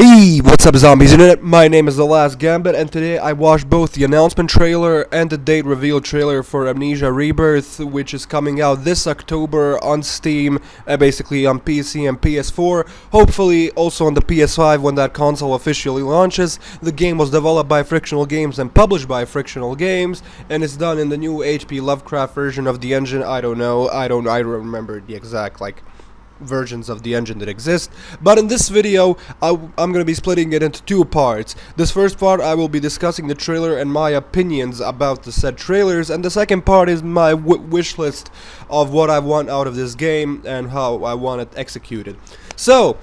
Hey, what's up zombies internet? My name is The Last Gambit and today I watched both the announcement trailer and the date reveal trailer for Amnesia Rebirth, which is coming out this October on Steam and basically on PC and PS4, hopefully also on the PS5 when that console officially launches. The game was developed by Frictional Games and published by Frictional Games, and it's done in the new HP Lovecraft version of the engine. I don't remember the exact versions of the engine that exist, but in this video I'm going to be splitting it into two parts. This first part I will be discussing the trailer and my opinions about the said trailers, and the second part is my wish list of what I want out of this game and how I want it executed. So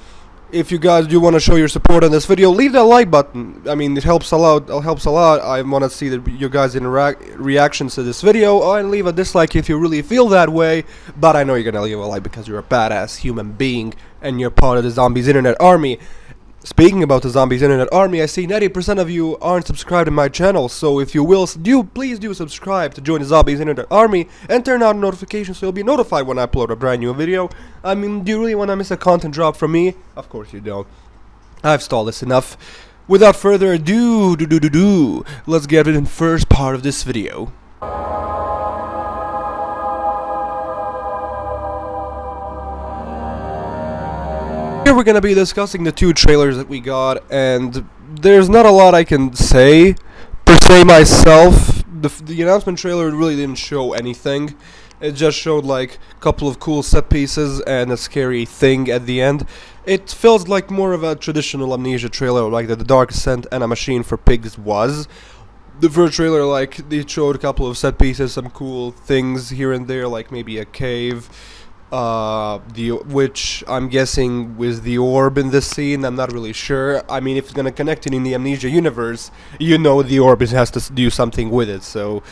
if you guys do want to show your support on this video, leave that like button. I mean, it helps a lot. I want to see you guys reactions to this video, and leave a dislike if you really feel that way. But I know you're gonna leave a like because you're a badass human being and you're part of the Zombies Internet Army. Speaking about the Zombies Internet Army, I see 90% of you aren't subscribed to my channel, so if you will, please do subscribe to join the Zombies Internet Army and turn on notifications so you'll be notified when I upload a brand new video. I mean, do you really want to miss a content drop from me? Of course you don't. I've stalled this enough. Without further ado, let's get into the first part of this video. Here we're gonna be discussing the two trailers that we got, and there's not a lot I can say per se myself. The announcement trailer really didn't show anything. It just showed like a couple of cool set pieces and a scary thing at the end. It feels like more of a traditional Amnesia trailer, like the Dark Ascent and A Machine for Pigs was. The first trailer, like, they showed a couple of set pieces, some cool things here and there, like maybe a cave. Which I'm guessing was the orb in this scene. I'm not really sure. I mean, if it's gonna connect it in the Amnesia universe, you know the orb has to do something with it, so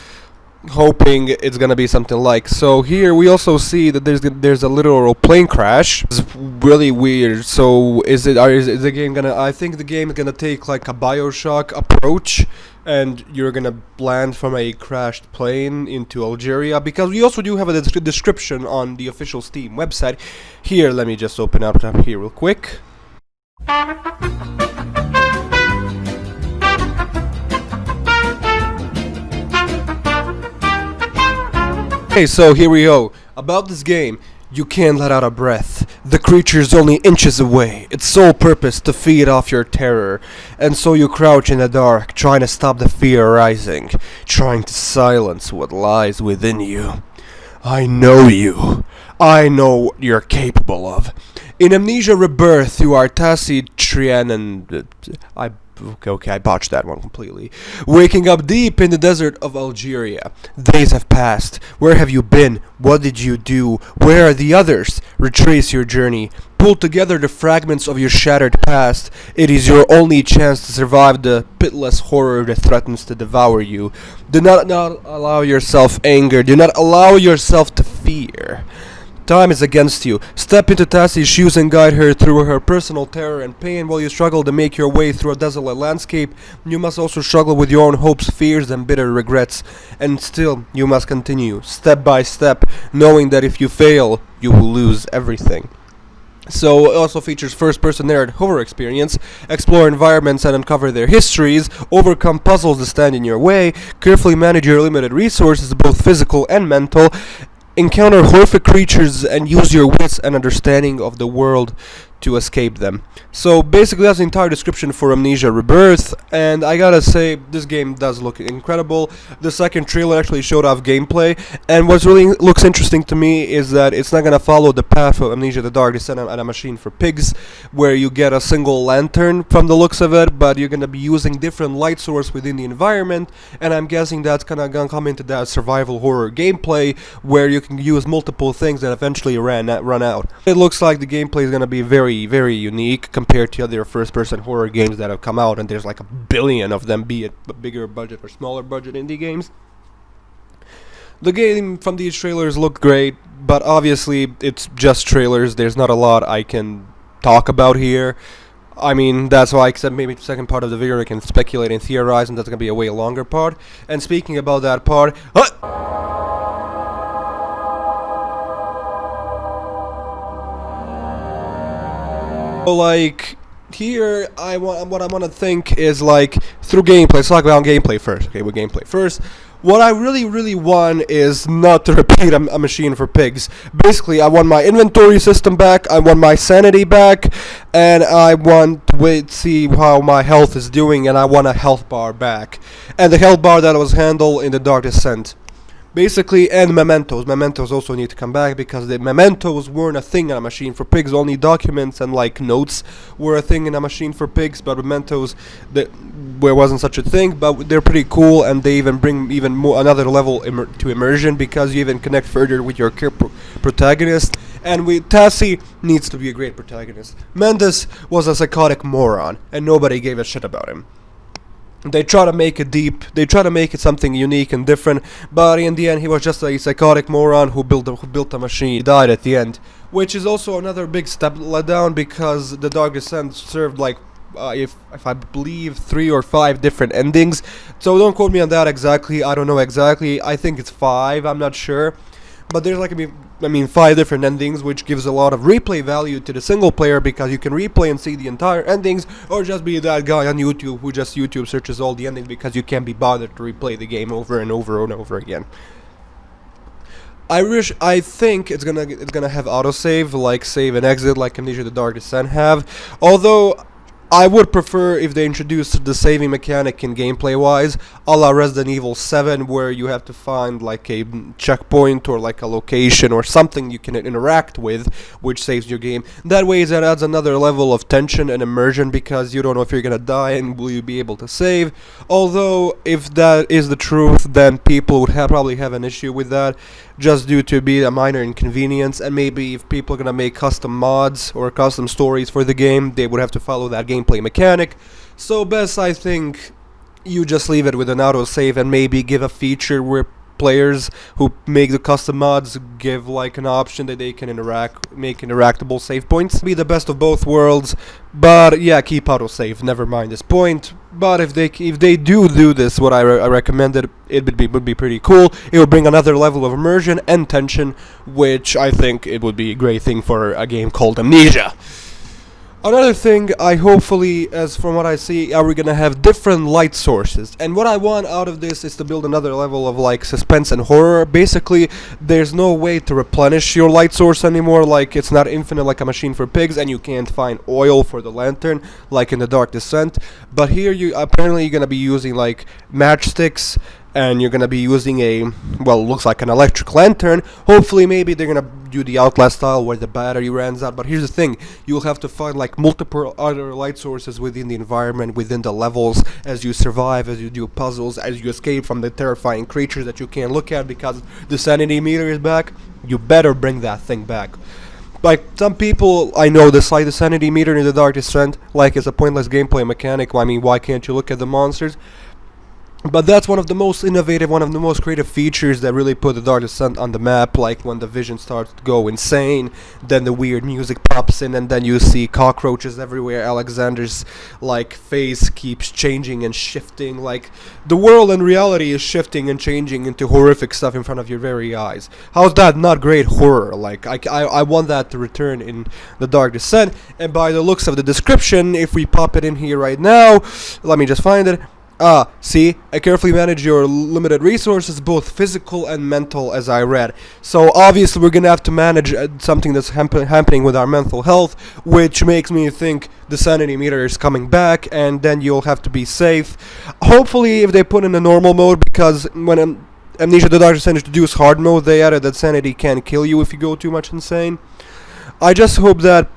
hoping it's gonna be something like. So here we also see that there's a literal plane crash. It's really weird. So is the game gonna, I think the game is gonna take like a BioShock approach, and you're gonna land from a crashed plane into Algeria, because we also do have a description on the official Steam website. Here, let me just open up here real quick. Okay, so here we go. About this game, you can't let out a breath. The creature's only inches away. Its sole purpose to feed off your terror. And so you crouch in the dark, trying to stop the fear rising, trying to silence what lies within you. I know you. I know what you're capable of. In Amnesia Rebirth, you are Trian and Okay, I botched that one completely. Waking up deep in the desert of Algeria. Days have passed. Where have you been? What did you do? Where are the others? Retrace your journey. Pull together the fragments of your shattered past. It is your only chance to survive the pitiless horror that threatens to devour you. Do not allow yourself anger. Do not allow yourself to fear. Time is against you. Step into Tassie's shoes and guide her through her personal terror and pain while you struggle to make your way through a desolate landscape. You must also struggle with your own hopes, fears, and bitter regrets. And still, you must continue, step by step, knowing that if you fail, you will lose everything. So it also features first-person narrative horror experience, explore environments and uncover their histories, overcome puzzles that stand in your way, carefully manage your limited resources, both physical and mental, encounter horrific creatures, and use your wits and understanding of the world to escape them. So basically that's the entire description for Amnesia Rebirth, and I gotta say, this game does look incredible. The second trailer actually showed off gameplay, and what really looks interesting to me is that it's not gonna follow the path of Amnesia the Dark Descent and A Machine for Pigs, where you get a single lantern from the looks of it, but you're gonna be using different light source within the environment, and I'm guessing that's gonna come into that survival horror gameplay, where you can use multiple things that eventually run out. It looks like the gameplay is gonna be very unique compared to other first-person horror games that have come out, and there's like a billion of them, be it bigger budget or smaller budget indie games. The game from these trailers look great, but obviously it's just trailers. There's not a lot I can talk about here. I mean, that's why, except maybe the second part of the video I can speculate and theorize, and that's gonna be a way longer part. And speaking about that part, like, here what I want to think is like through gameplay. Let's talk about gameplay first. Okay, with gameplay first. What I really want is not to repeat a machine for pigs. Basically, I want my inventory system back, I want my sanity back, and I want to see how my health is doing, and I want a health bar back. And the health bar that was handled in the Dark Descent. Basically, and mementos. Mementos also need to come back because the mementos weren't a thing in a machine for pigs. Only documents and like notes were a thing in a machine for pigs, but mementos, there wasn't such a thing. But they're pretty cool, and they even bring even more another level to immersion because you even connect further with your protagonist. And Tassie needs to be a great protagonist. Mendes was a psychotic moron, and nobody gave a shit about him. They try to make it deep, they try to make it something unique and different, but in the end he was just a psychotic moron who built a machine. He died at the end, which is also another big step let down because the Dark Descent served like if I believe 3 or 5 different endings. So don't quote me on that exactly, I don't know exactly, I think it's 5, I'm not sure. But there's like 5 different endings, which gives a lot of replay value to the single player because you can replay and see the entire endings, or just be that guy on YouTube who just YouTube searches all the endings because you can't be bothered to replay the game over and over and over again. I think it's gonna have autosave, like save and exit, like Amnesia the Dark Descent have. Although I would prefer if they introduced the saving mechanic in gameplay-wise, a la Resident Evil 7, where you have to find like a checkpoint or like a location or something you can interact with, which saves your game. That way, that adds another level of tension and immersion because you don't know if you're gonna die and will you be able to save. Although, if that is the truth, then people would probably have an issue with that, just due to be a minor inconvenience, and maybe if people are gonna make custom mods or custom stories for the game, they would have to follow that gameplay mechanic. So best, I think, you just leave it with an autosave and maybe give a feature where players who make the custom mods give like an option that they can make interactable save points. Be the best of both worlds, but yeah, keep autosave, never mind this point. But if they do this, what I recommended, it would be pretty cool. It would bring another level of immersion and tension, which I think it would be a great thing for a game called Amnesia. Another thing, I hopefully, as from what I see, are we gonna have different light sources. And what I want out of this is to build another level of like suspense and horror. Basically, there's no way to replenish your light source anymore, like it's not infinite like a machine for pigs, and you can't find oil for the lantern like in the Dark Descent. But here you're gonna be using like matchsticks, and you're gonna be using looks like an electric lantern. Hopefully maybe they're gonna do the Outlast style where the battery runs out, but here's the thing, you'll have to find like multiple other light sources within the environment, within the levels, as you survive, as you do puzzles, as you escape from the terrifying creatures that you can't look at because the sanity meter is back. You better bring that thing back. Like, some people I know dislike the sanity meter in the Dark Descent, like it's a pointless gameplay mechanic. I mean, why can't you look at the monsters? But that's one of the most innovative, one of the most creative features that really put the Dark Descent on the map. Like when the vision starts to go insane, then the weird music pops in, and then you see cockroaches everywhere. Alexander's like face keeps changing and shifting. Like the world and reality is shifting and changing into horrific stuff in front of your very eyes. How's that not great horror? Like I want that to return in the Dark Descent. And by the looks of the description, if we pop it in here right now, let me just find it. See, I carefully manage your limited resources, both physical and mental, as I read. So obviously we're gonna have to manage something that's happening with our mental health, which makes me think the sanity meter is coming back, and then you'll have to be safe. Hopefully if they put in a normal mode, because when Amnesia the Dark Descent introduced hard mode, they added that sanity can kill you if you go too much insane. I just hope that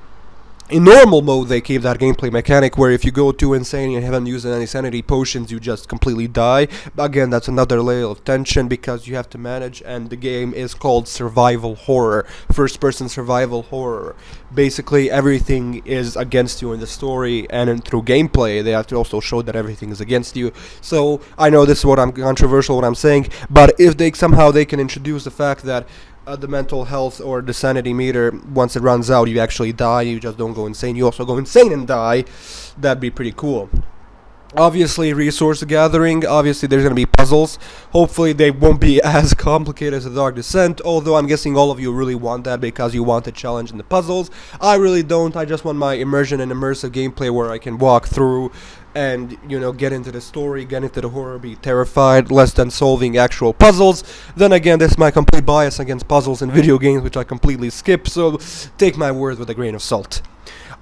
in normal mode they keep that gameplay mechanic where if you go too insane and you haven't used any sanity potions, you just completely die. But again, that's another layer of tension because you have to manage, and the game is called survival horror, first person survival horror. Basically everything is against you in the story, and through gameplay they have to also show that everything is against you. So I know this is controversial what I'm saying, but if they can introduce the fact that the mental health or the sanity meter, once it runs out, you actually die. You just don't go insane. You also go insane and die. That'd be pretty cool. Obviously, resource gathering. Obviously, there's gonna be puzzles. Hopefully, they won't be as complicated as the Dark Descent. Although I'm guessing all of you really want that because you want a challenge in the puzzles. I really don't. I just want my immersion and immersive gameplay where I can walk through and get into the story, get into the horror, be terrified, less than solving actual puzzles. Then again, this is my complete bias against puzzles in video games, which I completely skip. So take my words with a grain of salt.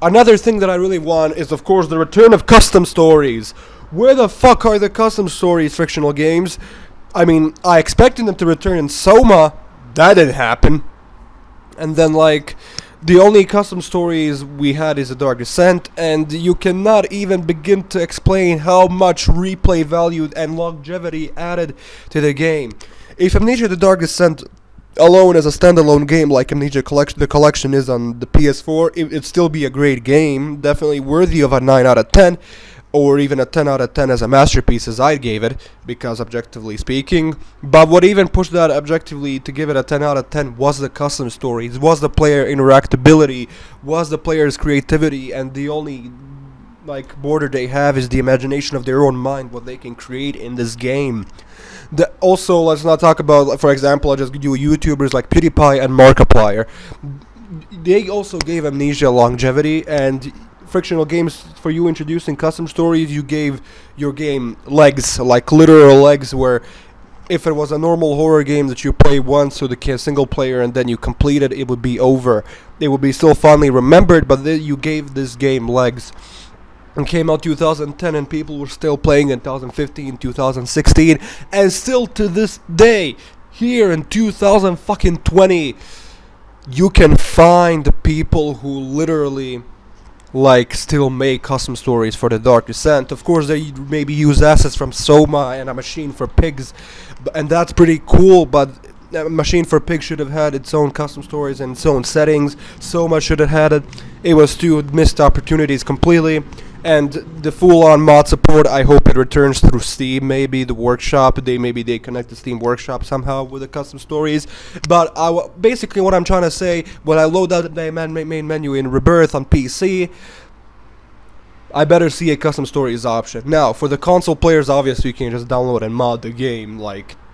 Another thing that I really want is, of course, the return of custom stories. Where the fuck are the custom stories, Frictional Games? I mean, I expected them to return in Soma. That didn't happen. And then, the only custom stories we had is the Dark Descent, and you cannot even begin to explain how much replay value and longevity added to the game. If Amnesia the Dark Descent alone as a standalone game like Amnesia the collection is on the PS4, it'd still be a great game, definitely worthy of a 9 out of 10, or even a 10 out of 10 as a masterpiece as I gave it, because objectively speaking. But what even pushed that objectively to give it a 10 out of 10 was the custom stories, was the player interactability, was the player's creativity, and the only border they have is the imagination of their own mind, what they can create in this game. Also, let's not talk about, for example, I'll just do YouTubers like PewDiePie and Markiplier. They also gave Amnesia longevity, and Frictional Games, for you introducing custom stories, you gave your game legs, like literal legs, where if it was a normal horror game that you play once with a single player and then you complete it, it would be over. It would be still fondly remembered, but then you gave this game legs. It came out 2010 and people were still playing in 2015, 2016, and still to this day, here in 2020, you can find people who literally still make custom stories for the Dark Descent. Of course, they maybe use assets from Soma and A Machine for Pigs, and that's pretty cool, but A Machine for Pigs should have had its own custom stories and its own settings. Soma should have had it. It was two missed opportunities completely. And the full-on mod support, I hope it returns through Steam, maybe the workshop. Maybe they connect the Steam workshop somehow with the custom stories. But basically what I'm trying to say, when I load out the main menu in Rebirth on PC, I better see a custom stories option. Now, for the console players, obviously you can just download and mod the game,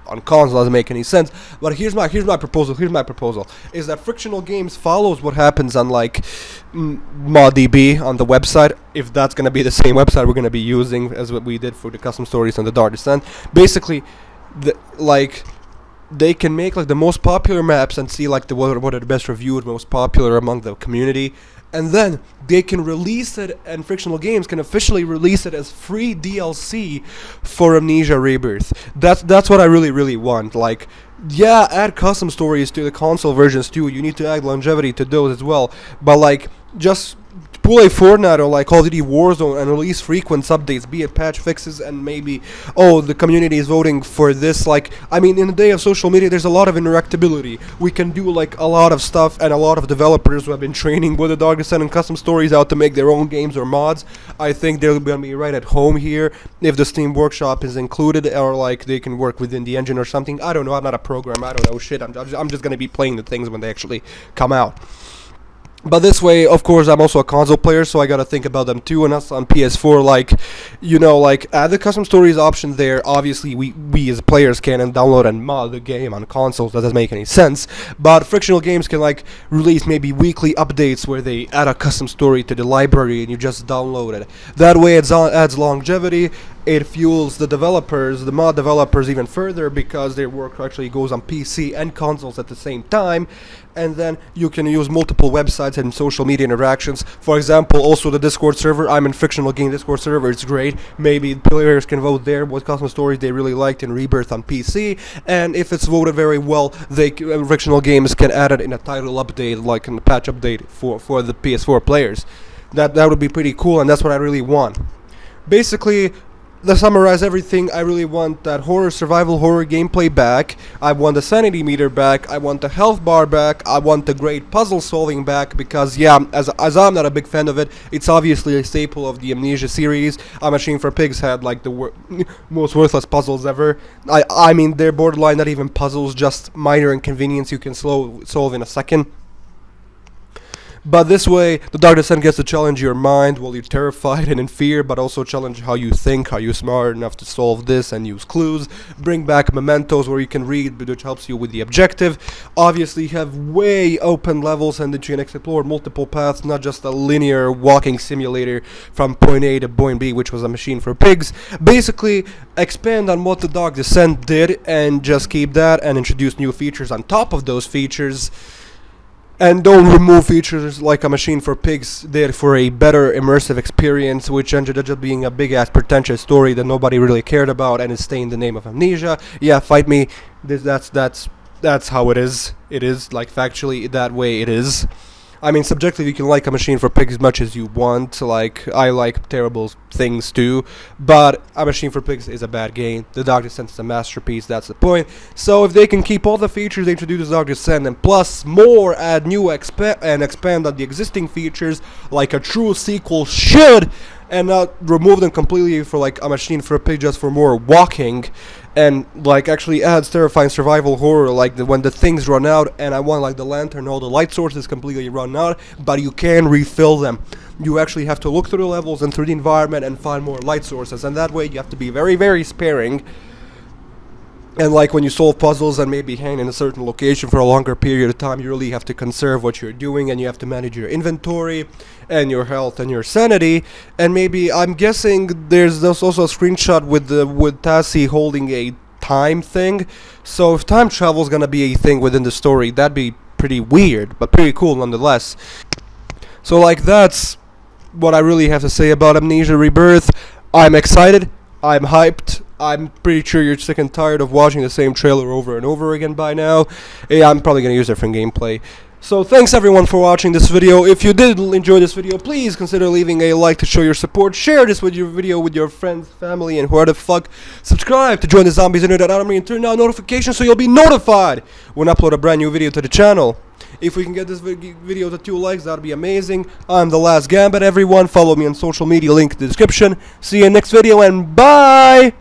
on console doesn't make any sense. But here's my proposal. Is that Frictional Games follows what happens on ModDB on the website, if that's gonna be the same website we're gonna be using as what we did for the custom stories on the Dark Descent. Basically, they can make the most popular maps and see what are the best reviewed, most popular among the community, and then they can release it, and Frictional Games can officially release it as free DLC for Amnesia Rebirth. That's what I really want. Yeah, add custom stories to the console versions too. You need to add longevity to those as well. But just pull a Fortnite or Call of Duty Warzone and release frequent updates, be it patch fixes, and maybe, the community is voting for this. In the day of social media, there's a lot of interactability. We can do a lot of stuff, and a lot of developers who have been training with the Dark Descent and custom stories out to make their own games or mods. I think they're gonna be right at home here if the Steam Workshop is included, or they can work within the engine or something. I don't know. I'm not a programmer. I don't know shit. I'm just gonna be playing the things when they actually come out. But this way, of course, I'm also a console player, so I gotta think about them too. And us on PS4, add the custom stories option there. Obviously, we as players can download and mod the game on consoles. That doesn't make any sense. But Frictional Games can release maybe weekly updates where they add a custom story to the library and you just download it. That way, it adds longevity. It fuels the mod developers even further, because their work actually goes on PC and consoles at the same time. And then you can use multiple websites and social media interactions. For example, also the Discord server. I'm in Frictional Game Discord server. It's great. Maybe players can vote there what custom stories they really liked in Rebirth on PC. And if it's voted very well, Frictional Games can add it in a title update, in a patch update for the PS4 players. That would be pretty cool, and that's what I really want. Basically, to summarize everything, I really want that survival horror gameplay back. I want the sanity meter back. I want the health bar back. I want the great puzzle solving back, because as I'm not a big fan of it, it's obviously a staple of the Amnesia series. A Machine for Pigs had the most worthless puzzles ever. I mean, they're borderline not even puzzles, just minor inconvenience you can solve in a second. But this way, the Dark Descent gets to challenge your mind while you're terrified and in fear, but also challenge how you think, how you're smart enough to solve this and use clues. Bring back mementos where you can read, which helps you with the objective. Obviously, have way open levels and that you can explore multiple paths, not just a linear walking simulator from point A to point B, which was a machine for pigs. Basically, expand on what the Dark Descent did and just keep that and introduce new features on top of those features. And don't remove features like a machine for pigs did for a better immersive experience, which ended up being a big-ass pretentious story that nobody really cared about and is staying the name of Amnesia. Yeah, fight me. That's how it is. It is, like, factually, that way it is. I mean, subjectively, you can like a machine for pigs as much as you want. Like, I like terrible things too, but a machine for pigs is a bad game. The Dark Descent is a masterpiece, that's the point. So if they can keep all the features they introduced Dark Descent and plus more, add new and expand on the existing features like a true sequel should, and not remove them completely for like a machine for a pig just for more walking, and like actually adds terrifying survival horror like when the things run out and I want like the lantern, all the light sources completely run out, but you can refill them. You actually have to look through the levels and through the environment and find more light sources, and that way you have to be very, very sparing. And like when you solve puzzles and maybe hang in a certain location for a longer period of time, you really have to conserve what you're doing, and you have to manage your inventory and your health and your sanity. And maybe, I'm guessing there's also a screenshot with Tassie holding a time thing. So if time travel is gonna be a thing within the story, that'd be pretty weird, but pretty cool nonetheless. So like that's what I really have to say about Amnesia Rebirth. I'm excited. I'm hyped. I'm pretty sure you're sick and tired of watching the same trailer over and over again by now. Yeah, I'm probably gonna use different gameplay. So thanks everyone for watching this video. If you did enjoy this video, please consider leaving a like to show your support. Share this with your video with your friends, family, and whoever the fuck. Subscribe to join the Zombies Internet Army and turn on notifications so you'll be notified when I upload a brand new video to the channel. If we can get this video to 2 likes, that'd be amazing. I'm the last Gambit, everyone. Follow me on social media, link in the description. See you in next video, and bye!